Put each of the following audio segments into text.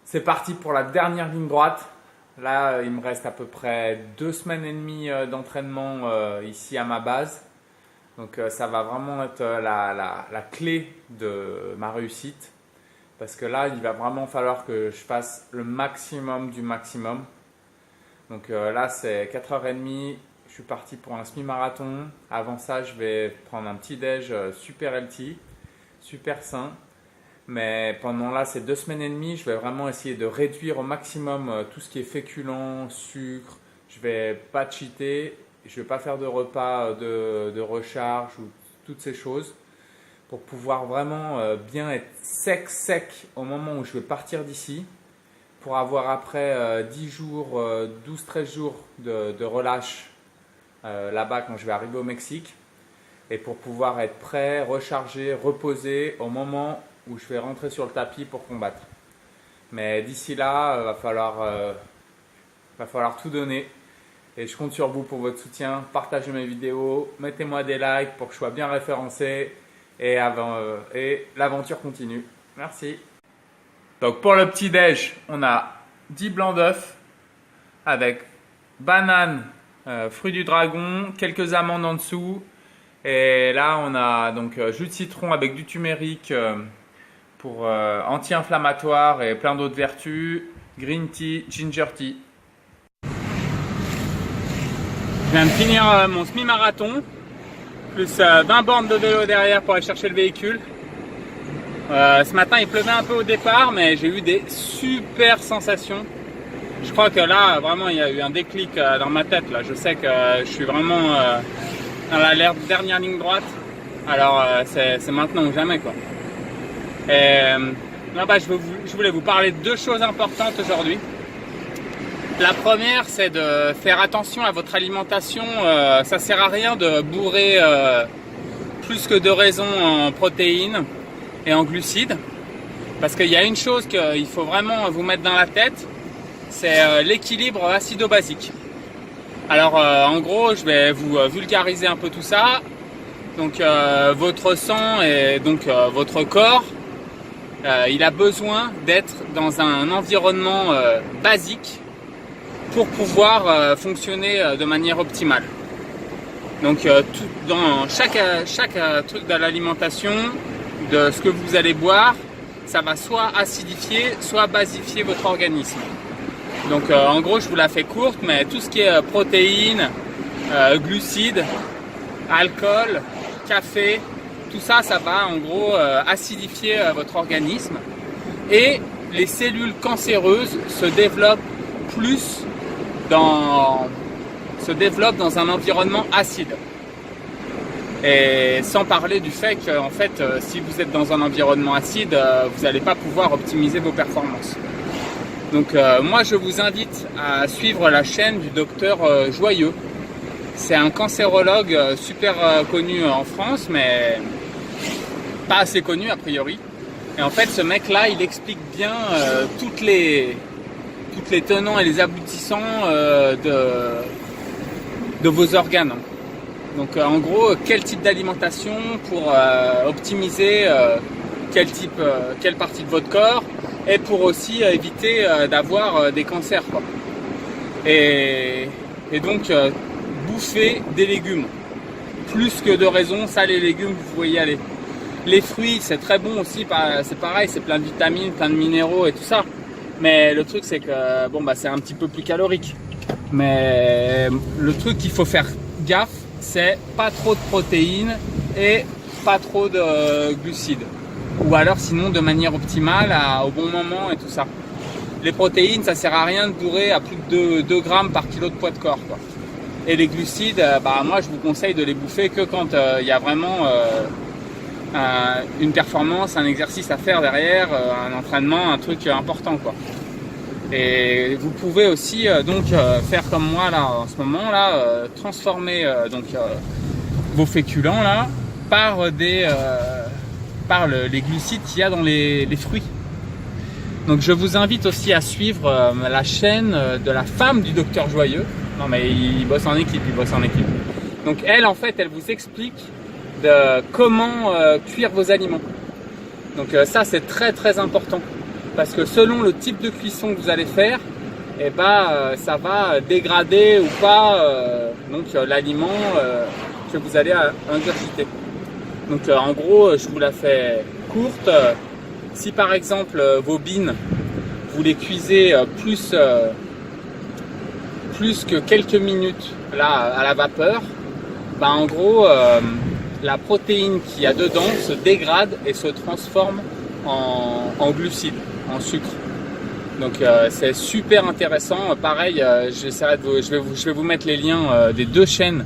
C'est parti pour la dernière ligne droite. Là, il me reste à peu près 2 semaines et demie d'entraînement ici à ma base. Donc ça va vraiment être la clé de ma réussite. Parce que là, il va vraiment falloir que je fasse le maximum du maximum. Donc là, c'est 4h30. Je suis parti pour un semi-marathon. Avant ça, je vais prendre un petit déj super healthy, super sain. Mais pendant là, ces 2 semaines et demie, je vais vraiment essayer de réduire au maximum tout ce qui est féculent, sucre. Je vais pas cheater, je vais pas faire de repas de recharge ou toutes ces choses pour pouvoir vraiment bien être sec au moment où je vais partir d'ici, pour avoir après 10 jours, 12-13 jours de relâche là-bas quand je vais arriver au Mexique, et pour pouvoir être prêt, rechargé, reposé au moment où je vais rentrer sur le tapis pour combattre. Mais d'ici là, va falloir tout donner. Et je compte sur vous pour votre soutien. Partagez mes vidéos, mettez-moi des likes pour que je sois bien référencé. Et l'aventure continue. Merci. Donc pour le petit déj, on a 10 blancs d'œufs avec banane, fruits du dragon, quelques amandes en dessous. Et là, on a donc jus de citron avec du turmeric pour anti-inflammatoire et plein d'autres vertus, green tea, ginger tea. Je viens de finir mon semi-marathon, plus 20 bornes de vélo derrière pour aller chercher le véhicule. Ce matin, il pleuvait un peu au départ, mais j'ai eu des super sensations. Je crois que là, vraiment, il y a eu un déclic dans ma tête. Là. Je sais que je suis vraiment dans la dernière ligne droite. Alors, c'est maintenant ou jamais, quoi. Et là, je voulais vous parler de 2 choses importantes aujourd'hui. La première, c'est de faire attention à votre alimentation. Ça sert à rien de bourrer plus que de raison en protéines et en glucides. Parce qu'il y a une chose qu'il faut vraiment vous mettre dans la tête, c'est l'équilibre acido-basique. Alors, en gros, je vais vous vulgariser un peu tout ça. Donc, votre sang et donc votre corps, il a besoin d'être dans un environnement basique pour pouvoir fonctionner de manière optimale. Donc dans chaque truc de l'alimentation, de ce que vous allez boire, ça va soit acidifier, soit basifier votre organisme. Donc en gros, je vous la fais courte, mais tout ce qui est protéines, glucides, alcool, café, tout ça, ça va en gros acidifier votre organisme, et les cellules cancéreuses se développent dans un environnement acide. Et sans parler du fait que en fait, si vous êtes dans un environnement acide, vous n'allez pas pouvoir optimiser vos performances. Donc moi, je vous invite à suivre la chaîne du docteur Joyeux. C'est un cancérologue super connu en France, mais pas assez connu a priori. Et en fait, ce mec-là, il explique bien toutes les tenants et les aboutissants de vos organes. Donc en gros, quel type d'alimentation pour optimiser quelle partie de votre corps, et pour aussi éviter d'avoir des cancers, quoi. Et donc bouffer des légumes. Plus que de raison, ça, les légumes, vous pouvez y aller. Les fruits, c'est très bon aussi, c'est pareil, c'est plein de vitamines, plein de minéraux et tout ça. Mais le truc, c'est que c'est un petit peu plus calorique. Mais le truc qu'il faut faire gaffe, c'est pas trop de protéines et pas trop de glucides. Ou alors sinon de manière optimale, au bon moment et tout ça. Les protéines, ça sert à rien de bourrer à plus de 2 grammes par kilo de poids de corps, quoi. Et les glucides, moi je vous conseille de les bouffer que quand il y a vraiment une performance, un exercice à faire derrière, un entraînement, un truc important, quoi. Et vous pouvez aussi faire comme moi là en ce moment là, transformer vos féculents là par les glucides qu'il y a dans les fruits. Donc je vous invite aussi à suivre la chaîne de la femme du docteur Joyeux. Non mais il bosse en équipe, Donc elle, en fait, elle vous explique de comment cuire vos aliments. Donc ça, c'est très très important. parce que selon le type de cuisson que vous allez faire, et ça va dégrader ou pas l'aliment que vous allez ingurgiter. Donc en gros, je vous la fais courte. Si par exemple vos beans, vous les cuisez plus que quelques minutes là à la vapeur, en gros la protéine qu'il y a dedans se dégrade et se transforme en glucides, en sucre. Donc c'est super intéressant. Pareil, je vais vous mettre les liens des deux chaînes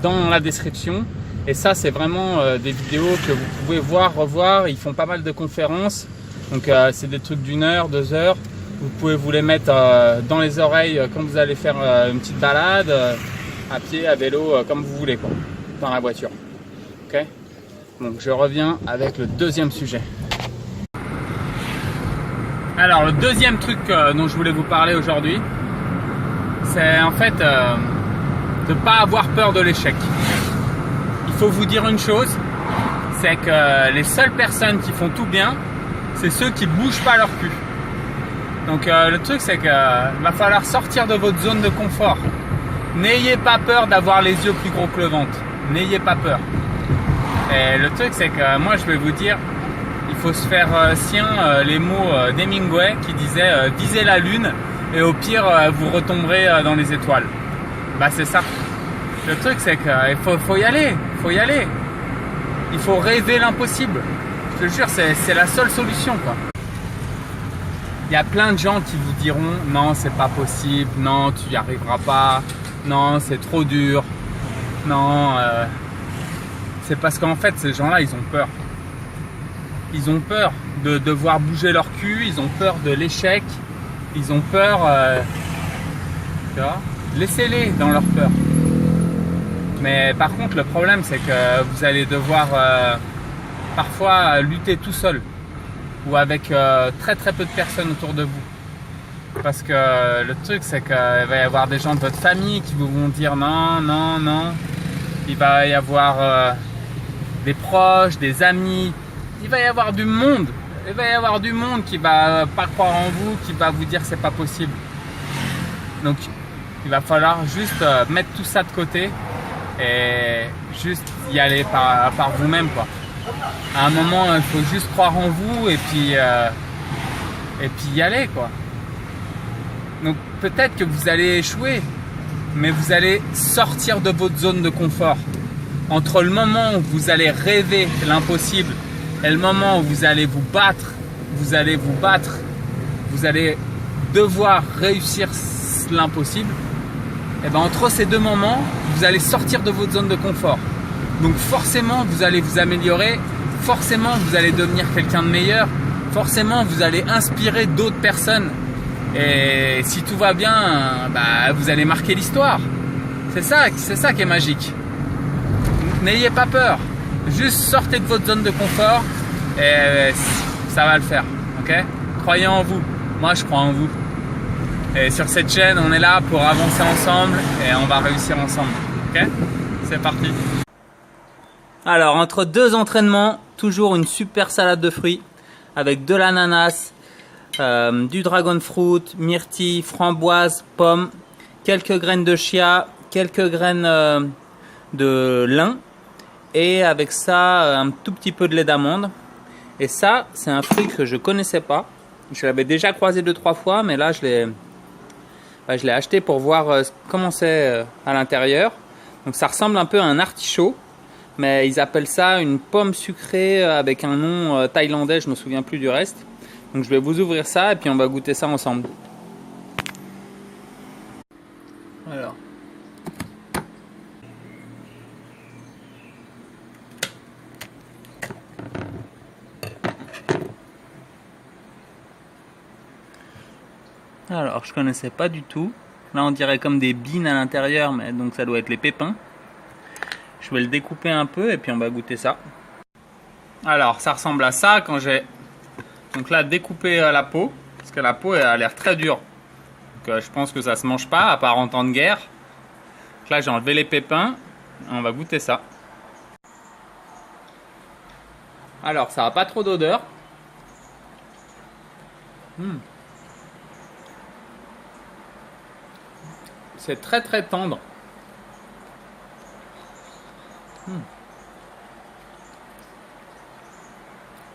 dans la description. Et ça, c'est vraiment des vidéos que vous pouvez voir, revoir. Ils font pas mal de conférences. Donc c'est des trucs d'1 heure, 2 heures. Vous pouvez vous les mettre dans les oreilles quand vous allez faire une petite balade, à pied, à vélo, comme vous voulez, quoi, dans la voiture. Ok ? Donc je reviens avec le deuxième sujet. Alors le deuxième truc dont je voulais vous parler aujourd'hui, c'est en fait de ne pas avoir peur de l'échec. Il faut vous dire une chose, c'est que les seules personnes qui font tout bien, c'est ceux qui bougent pas leur cul. Donc le truc, c'est qu'il va falloir sortir de votre zone de confort. N'ayez pas peur d'avoir les yeux plus gros que le ventre. N'ayez pas peur. Et le truc, c'est que moi, je vais vous dire, il faut se faire sien les mots d'Hemingway qui disait visez la lune et au pire vous retomberez dans les étoiles. C'est ça. Le truc, c'est qu'il faut y aller. Il faut rêver l'impossible. Je te jure, c'est la seule solution, quoi. Il y a plein de gens qui vous diront non, c'est pas possible, non, tu n'y arriveras pas, non, c'est trop dur, non. C'est parce qu'en fait, ces gens-là, ils ont peur. Ils ont peur de devoir bouger leur cul, ils ont peur de l'échec, ils ont peur. Tu vois, laissez-les dans leur peur. Mais par contre, le problème, c'est que vous allez devoir parfois lutter tout seul ou avec très peu de personnes autour de vous. Parce que le truc, c'est qu'il va y avoir des gens de votre famille qui vous vont dire non. Il va y avoir des proches, des amis. Il va y avoir du monde. Il va y avoir du monde qui va pas croire en vous, qui va vous dire que c'est pas possible. Donc, il va falloir juste mettre tout ça de côté et juste y aller par vous-même, quoi. À un moment, il faut juste croire en vous et puis y aller, quoi. Donc peut-être que vous allez échouer, mais vous allez sortir de votre zone de confort. Entre le moment où vous allez rêver l'impossible et le moment où vous allez vous battre, vous allez devoir réussir l'impossible, et entre ces deux moments, vous allez sortir de votre zone de confort. Donc forcément, vous allez vous améliorer, forcément, vous allez devenir quelqu'un de meilleur, forcément, vous allez inspirer d'autres personnes. Et si tout va bien, vous allez marquer l'histoire. C'est ça qui est magique. N'ayez pas peur. Juste sortez de votre zone de confort et ça va le faire. Ok ? Croyez en vous. Moi, je crois en vous. Et sur cette chaîne, on est là pour avancer ensemble et on va réussir ensemble. Ok ? C'est parti. Alors, entre deux entraînements, toujours une super salade de fruits avec de l'ananas, du dragon fruit, myrtille, framboise, pomme, quelques graines de chia, quelques graines de lin et avec ça un tout petit peu de lait d'amande. Et ça, c'est un fruit que je connaissais pas. Je l'avais déjà croisé 2-3 fois, mais là je l'ai acheté pour voir comment c'est à l'intérieur. Donc ça ressemble un peu à un artichaut, mais ils appellent ça une pomme sucrée avec un nom thaïlandais, je me souviens plus du reste. Donc je vais vous ouvrir ça et puis on va goûter ça ensemble. Alors je connaissais pas du tout. Là on dirait comme des beans à l'intérieur, mais donc ça doit être les pépins. Je vais le découper un peu et puis on va goûter ça. Alors ça ressemble à ça quand j'ai donc là découpé la peau, parce que la peau elle a l'air très dure. Donc je pense que ça se mange pas à part en temps de guerre. Donc là j'ai enlevé les pépins, on va goûter ça. Alors ça n'a pas trop d'odeur. C'est très très tendre.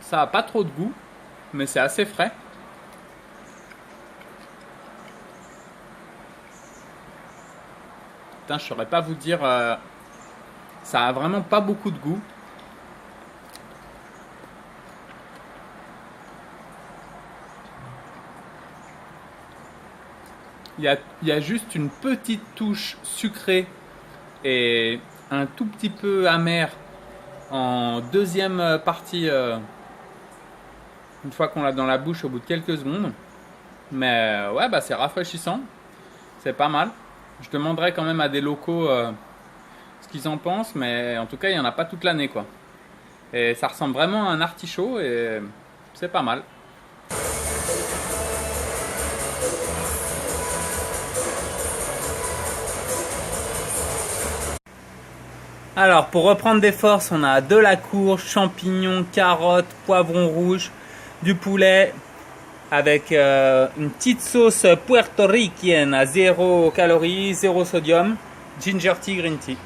Ça a pas trop de goût, mais c'est assez frais. Putain, je saurais pas vous dire. Ça a vraiment pas beaucoup de goût. Il y a juste une petite touche sucrée et un tout petit peu amer en deuxième partie, une fois qu'on l'a dans la bouche au bout de quelques secondes. Mais ouais, bah c'est rafraîchissant, c'est pas mal. Je demanderai quand même à des locaux ce qu'ils en pensent, mais en tout cas il n'y en a pas toute l'année quoi. Et ça ressemble vraiment à un artichaut et c'est pas mal. Alors pour reprendre des forces, on a de la courge, champignons, carottes, poivrons rouges, du poulet avec une petite sauce puertoricaine à 0 calories, 0 sodium, ginger tea, green tea.